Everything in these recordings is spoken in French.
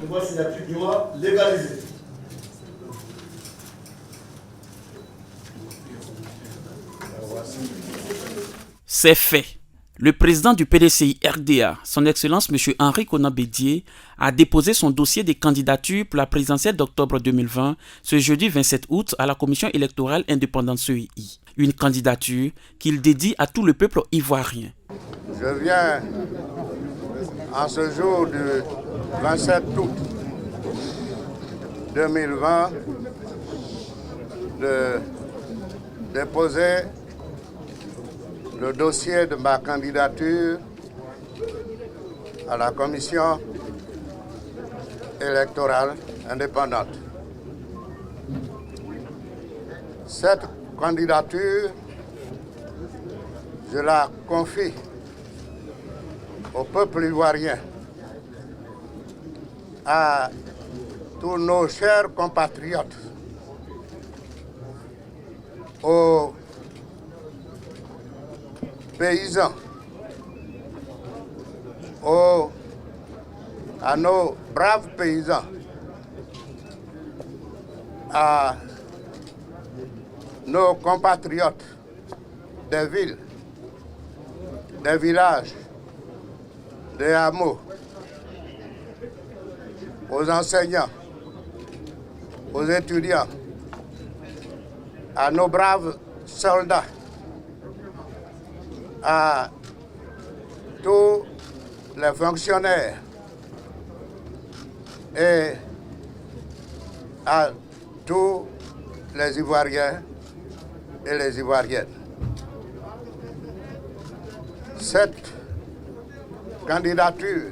nouvelle signature dûment légalisée. C'est fait. Le président du PDCI RDA, son Excellence M. Henri Konan Bédié, a déposé son dossier de candidature pour la présidentielle d'octobre 2020 ce jeudi 27 août à la Commission électorale indépendante CEI. Une candidature qu'il dédie à tout le peuple ivoirien. Je viens en ce jour du 27 août 2020 de déposer le dossier de ma candidature à la Commission électorale indépendante. Cette candidature, je la confie au peuple ivoirien, à tous nos chers compatriotes, aux paysans, à nos braves paysans, à nos compatriotes des villes, des villages, des hameaux, aux enseignants, aux étudiants, à nos braves soldats, à tous les fonctionnaires et à tous les Ivoiriens et les Ivoiriennes. Cette candidature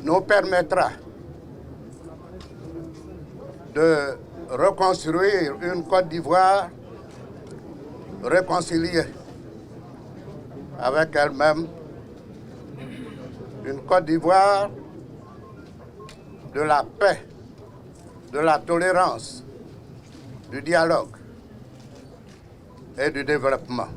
nous permettra de reconstruire une Côte d'Ivoire réconciliée avec elle-même, une Côte d'Ivoire de la paix, de la tolérance, du dialogue et du développement.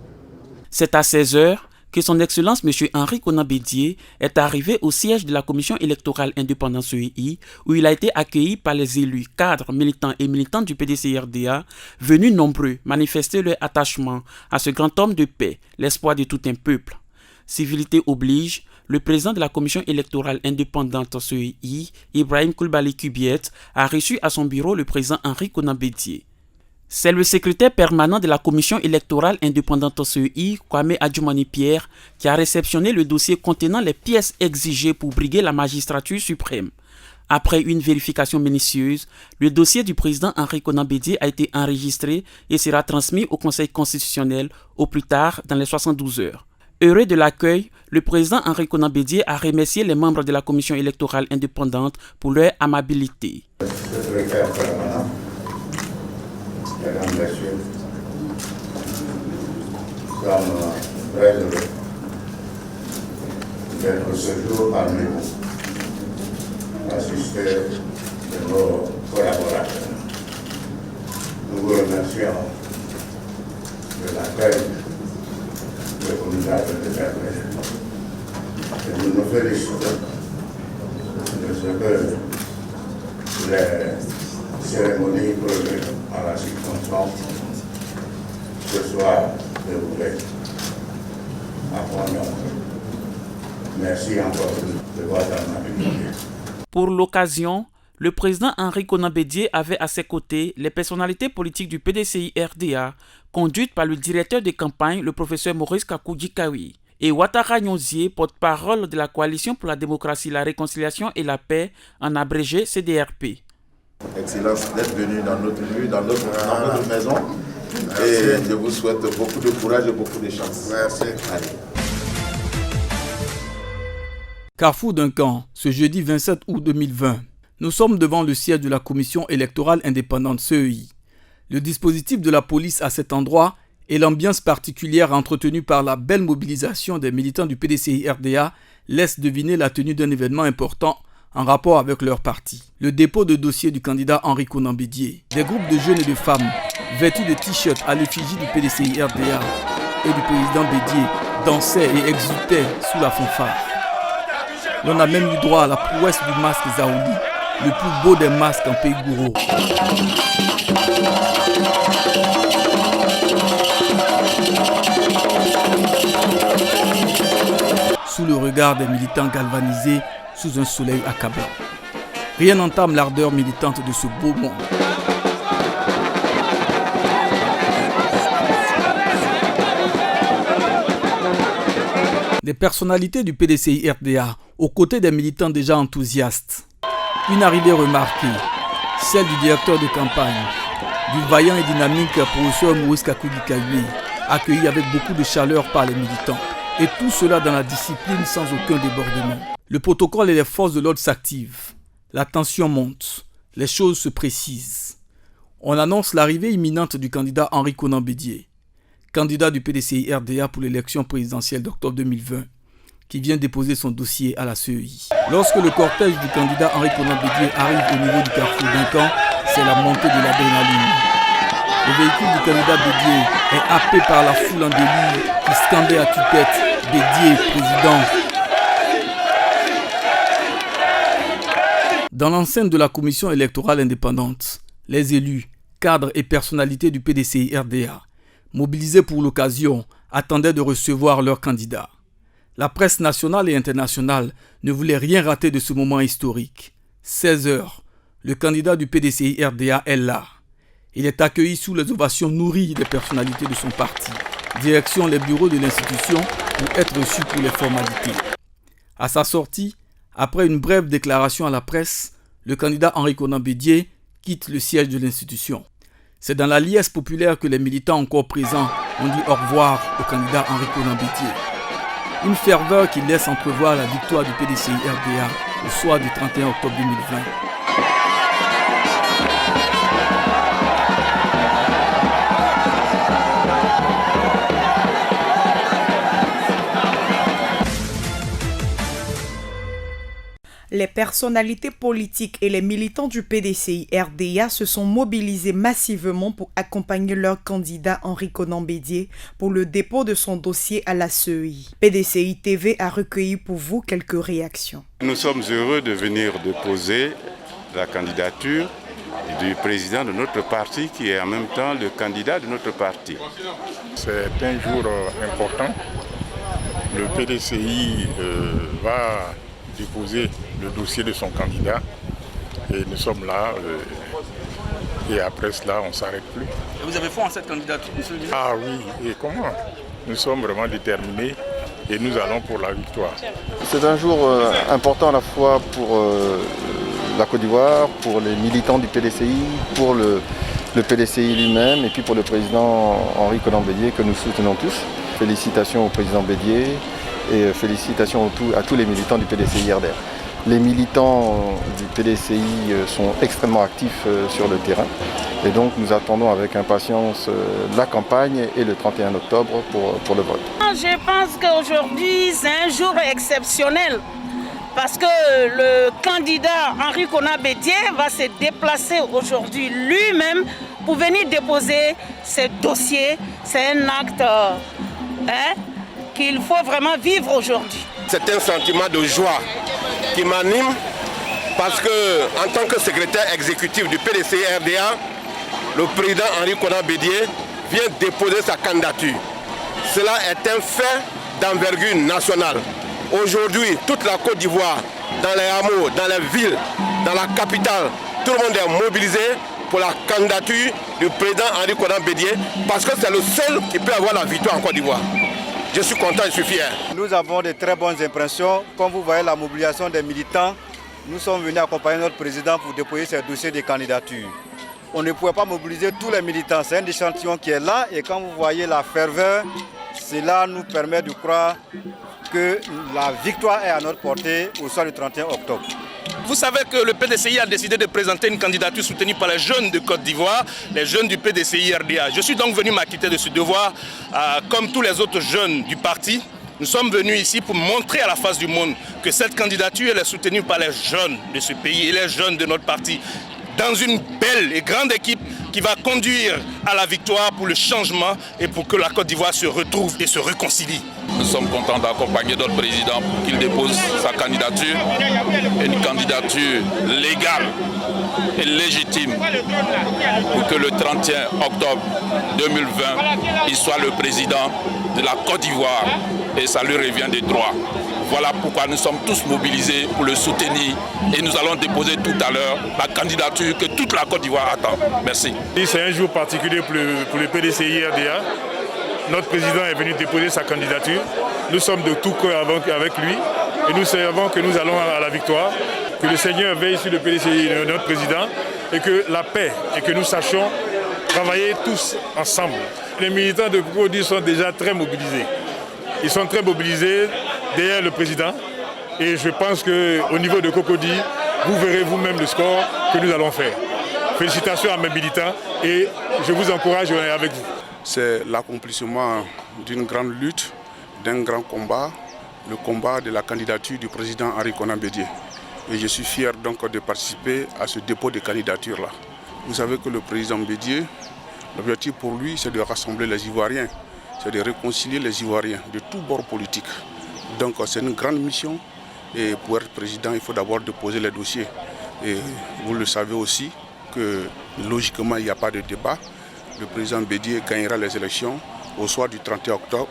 C'est à 16 heures que son Excellence M. Henri Konan Bédié est arrivé au siège de la Commission électorale indépendante CEI, où il a été accueilli par les élus, cadres, militants et militantes du PDCI-RDA, venus nombreux manifester leur attachement à ce grand homme de paix, l'espoir de tout un peuple. Civilité oblige, le président de la Commission électorale indépendante CEI, Ibrahim Coulibaly Kubiet, a reçu à son bureau le président Henri Konan Bédié. C'est le secrétaire permanent de la Commission électorale indépendante CEI, Kwame Adjumani Pierre, qui a réceptionné le dossier contenant les pièces exigées pour briguer la magistrature suprême. Après une vérification minutieuse, le dossier du président Henri Konan Bédié a été enregistré et sera transmis au Conseil constitutionnel au plus tard dans les 72 heures. Heureux de l'accueil, le président Henri Konan Bédié a remercié les membres de la Commission électorale indépendante pour leur amabilité. Mesdames, Messieurs, nous sommes très heureux d'être ce jour parmi vous, assister de nos collaborateurs. Nous vous remercions de l'accueil que vous nous avez réservé et nous nous félicitons de ce que les cérémonies prévues à la circonstance ce soir déroulées à bon nombre. Merci encore de votre amabilité. Pour l'occasion, le président Henri Konan Bédié avait à ses côtés les personnalités politiques du PDCI-RDA, conduites par le directeur de campagne, le professeur Maurice Kakou-Djikawi, et Ouattara Nyonzié, porte-parole de la Coalition pour la démocratie, la réconciliation et la paix, en abrégé CDRP. Excellence d'être venu dans notre lieu, dans notre maison. Merci. Et je vous souhaite beaucoup de courage et beaucoup de chance. Merci. Allez. Carrefour Duncan, ce jeudi 27 août 2020. Nous sommes devant le siège de la Commission électorale indépendante CEI. Le dispositif de la police à cet endroit et l'ambiance particulière entretenue par la belle mobilisation des militants du PDCI-RDA laissent deviner la tenue d'un événement important en rapport avec leur parti. Le dépôt de dossier du candidat Henri Konan Bédié. Des groupes de jeunes et de femmes vêtus de t-shirts à l'effigie du PDCI-RDA et du président Bédié dansaient et exultaient sous la fanfare. L'on a même eu droit à la prouesse du masque Zaouli, le plus beau des masques en pays gourou. Sous le regard des militants galvanisés sous un soleil accablant. Rien n'entame l'ardeur militante de ce beau monde. Des personnalités du PDCI-RDA aux côtés des militants déjà enthousiastes. Une arrivée remarquée, celle du directeur de campagne, du vaillant et dynamique professeur Maurice Kakoudi-Kayoué, accueilli avec beaucoup de chaleur par les militants. Et tout cela dans la discipline sans aucun débordement. Le protocole et les forces de l'ordre s'activent. La tension monte. Les choses se précisent. On annonce l'arrivée imminente du candidat Henri Konan Bédié, candidat du PDCI-RDA pour l'élection présidentielle d'octobre 2020, qui vient déposer son dossier à la CEI. Lorsque le cortège du candidat Henri Konan Bédié arrive au niveau du carrefour d'Incan, c'est la montée de l'adrénaline. Le véhicule du candidat Bédié est happé par la foule en délire qui scandait à tue-tête « Bédié, président ». Dans l'enceinte de la commission électorale indépendante, les élus, cadres et personnalités du PDCI-RDA, mobilisés pour l'occasion, attendaient de recevoir leur candidat. La presse nationale et internationale ne voulait rien rater de ce moment historique. 16 heures, le candidat du PDCI-RDA est là. Il est accueilli sous les ovations nourries des personnalités de son parti. Direction les bureaux de l'institution pour être reçu pour les formalités. À sa sortie, après une brève déclaration à la presse, le candidat Henri Konan Bédié quitte le siège de l'institution. C'est dans la liesse populaire que les militants encore présents ont dit au revoir au candidat Henri Konan Bédié. Une ferveur qui laisse entrevoir la victoire du PDCI-RDA au soir du 31 octobre 2020. Les personnalités politiques et les militants du PDCI-RDA se sont mobilisés massivement pour accompagner leur candidat Henri Konan Bédié pour le dépôt de son dossier à la CEI. PDCI TV a recueilli pour vous quelques réactions. Nous sommes heureux de venir déposer la candidature du président de notre parti qui est en même temps le candidat de notre parti. C'est un jour important. Le PDCI va déposer le dossier de son candidat et nous sommes là et après cela on ne s'arrête plus. Et vous avez foi en cette candidature, monsieur le ministre? Ah oui, et comment? Nous sommes vraiment déterminés et nous allons pour la victoire. C'est un jour important à la fois pour la Côte d'Ivoire, pour les militants du PDCI, pour le PDCI lui-même et puis pour le président Henri Konan Bédié que nous soutenons tous. Félicitations au président Bédié et félicitations à tous les militants du PDCI-RDA. Les militants du PDCI sont extrêmement actifs sur le terrain et donc nous attendons avec impatience la campagne et le 31 octobre pour le vote. Je pense qu'aujourd'hui c'est un jour exceptionnel parce que le candidat Henri Konan Bédié va se déplacer aujourd'hui lui-même pour venir déposer ses dossiers. C'est un acte qu'il faut vraiment vivre aujourd'hui. C'est un sentiment de joie qui m'anime parce que, en tant que secrétaire exécutif du PDCI-RDA, le président Henri Konan Bédié vient déposer sa candidature. Cela est un fait d'envergure nationale. Aujourd'hui, toute la Côte d'Ivoire, dans les hameaux, dans les villes, dans la capitale, tout le monde est mobilisé pour la candidature du président Henri Konan Bédié parce que c'est le seul qui peut avoir la victoire en Côte d'Ivoire. Je suis content, je suis fier. Nous avons de très bonnes impressions. Comme vous voyez la mobilisation des militants, nous sommes venus accompagner notre président pour déposer ses dossiers de candidature. On ne pouvait pas mobiliser tous les militants. C'est un échantillon qui est là et quand vous voyez la ferveur, cela nous permet de croire que la victoire est à notre portée au soir du 31 octobre. Vous savez que le PDCI a décidé de présenter une candidature soutenue par les jeunes de Côte d'Ivoire, les jeunes du PDCI-RDA. Je suis donc venu m'acquitter de ce devoir, comme tous les autres jeunes du parti. Nous sommes venus ici pour montrer à la face du monde que cette candidature elle est soutenue par les jeunes de ce pays et les jeunes de notre parti. dans une belle et grande équipe qui va conduire à la victoire pour le changement et pour que la Côte d'Ivoire se retrouve et se réconcilie. Nous sommes contents d'accompagner notre président pour qu'il dépose sa candidature, une candidature légale et légitime pour que le 31 octobre 2020, il soit le président de la Côte d'Ivoire et ça lui revient de droit. Voilà pourquoi nous sommes tous mobilisés pour le soutenir et nous allons déposer tout à l'heure la candidature que toute la Côte d'Ivoire attend. Merci. C'est un jour particulier pour le PDCI RDA. Notre président est venu déposer sa candidature. Nous sommes de tout cœur avec lui et nous savons que nous allons à la victoire. Que le Seigneur veille sur le PDCI, notre président, et que la paix, et que nous sachions travailler tous ensemble. Les militants de Cocody sont déjà très mobilisés. Ils sont très mobilisés derrière le président et je pense qu'au niveau de Cocody, vous verrez vous-même le score que nous allons faire. Félicitations à mes militants et je vous encourage, on est avec vous. C'est l'accomplissement d'une grande lutte, d'un grand combat, le combat de la candidature du président Henri Konan Bédié. Et je suis fier donc de participer à ce dépôt de candidature-là. Vous savez que le président Bédié, l'objectif pour lui, c'est de rassembler les Ivoiriens, c'est de réconcilier les Ivoiriens de tous bords politiques. Donc c'est une grande mission et pour être président, il faut d'abord déposer les dossiers. Et vous le savez aussi que logiquement, il n'y a pas de débat. Le président Bédié gagnera les élections au soir du 31 octobre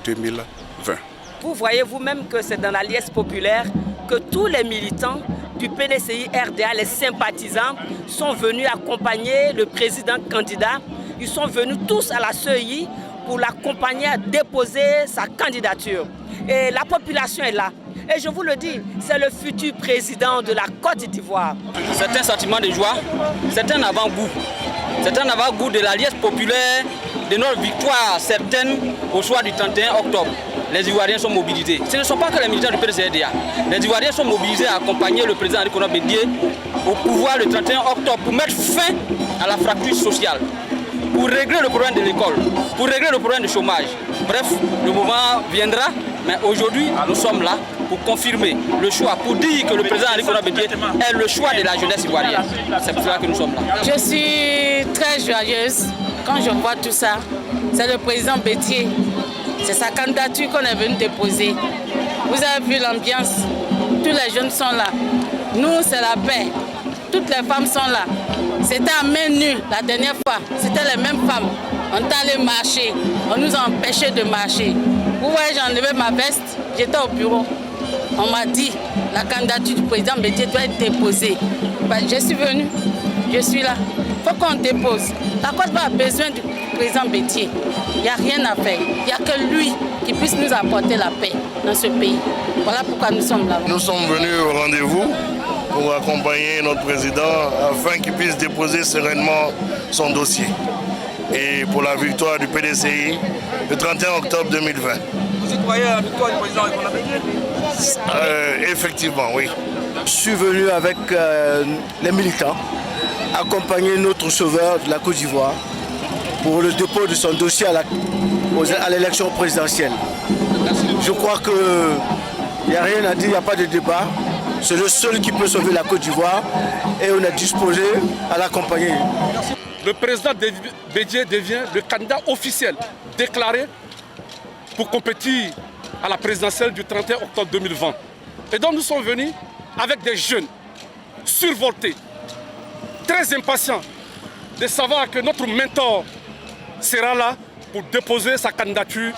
2020. Vous voyez vous-même que c'est dans la liesse populaire que tous les militants du PDCI RDA, les sympathisants, sont venus accompagner le président candidat. Ils sont venus tous à la CEI pour l'accompagner à déposer sa candidature. Et la population est là. Et je vous le dis, c'est le futur président de la Côte d'Ivoire. C'est un sentiment de joie, c'est un avant-goût. C'est un avant-goût de la liesse populaire, de notre victoire certaine au soir du 31 octobre. Les Ivoiriens sont mobilisés. Ce ne sont pas que les militants du PDCRDA. Les Ivoiriens sont mobilisés à accompagner le président Henri Konan Bédié au pouvoir le 31 octobre pour mettre fin à la fracture sociale, pour régler le problème de l'école, pour régler le problème du chômage. Bref, le moment viendra, mais aujourd'hui, nous sommes là pour confirmer le choix, pour dire que le président Henri Konan Bédié est le choix de la jeunesse ivoirienne. C'est pour cela que nous sommes là. Je suis très joyeuse quand je vois tout ça. C'est le président Bédié. C'est sa candidature qu'on est venu déposer. Vous avez vu l'ambiance. Tous les jeunes sont là. Nous, c'est la paix. Toutes les femmes sont là. C'était à main nue la dernière fois. C'était les mêmes femmes. On est allé marcher. On nous a empêchés de marcher. Vous voyez, j'ai enlevé ma veste. J'étais au bureau. On m'a dit la candidature du président Bédié doit être déposée. Je suis venue. Je suis là. Il faut qu'on dépose. La Côte d'Ivoire a besoin du président Bédié. Il n'y a rien à faire. Il n'y a que lui qui puisse nous apporter la paix dans ce pays. Voilà pourquoi nous sommes là. Nous sommes venus au rendez-vous pour accompagner notre président afin qu'il puisse déposer sereinement son dossier. Et pour la victoire du PDCI le 31 octobre 2020. Vous y croyez à la victoire du président Henri Konan Bédié ? Effectivement, oui. Je suis venu avec les militants accompagner notre sauveur de la Côte d'Ivoire pour le dépôt de son dossier à l'élection présidentielle. Je crois qu'il n'y a rien à dire, il n'y a pas de débat. C'est le seul qui peut sauver la Côte d'Ivoire et on est disposé à l'accompagner. Le président Bédié devient le candidat officiel déclaré pour compétir à la présidentielle du 31 octobre 2020. Et donc nous sommes venus avec des jeunes survoltés, très impatients de savoir que notre mentor sera là pour déposer sa candidature,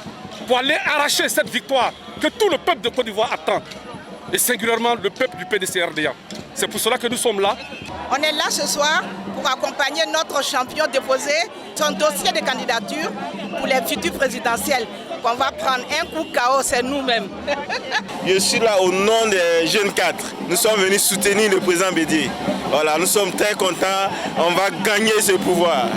pour aller arracher cette victoire que tout le peuple de Côte d'Ivoire attend, et singulièrement le peuple du PDCRDA. C'est pour cela que nous sommes là. On est là ce soir pour accompagner notre champion déposer son dossier de candidature pour les futures présidentielles. Qu'on va prendre un coup KO, c'est nous-mêmes. Je suis là au nom des jeunes cadres. Nous sommes venus soutenir le président Bédié. Voilà, nous sommes très contents. On va gagner ce pouvoir.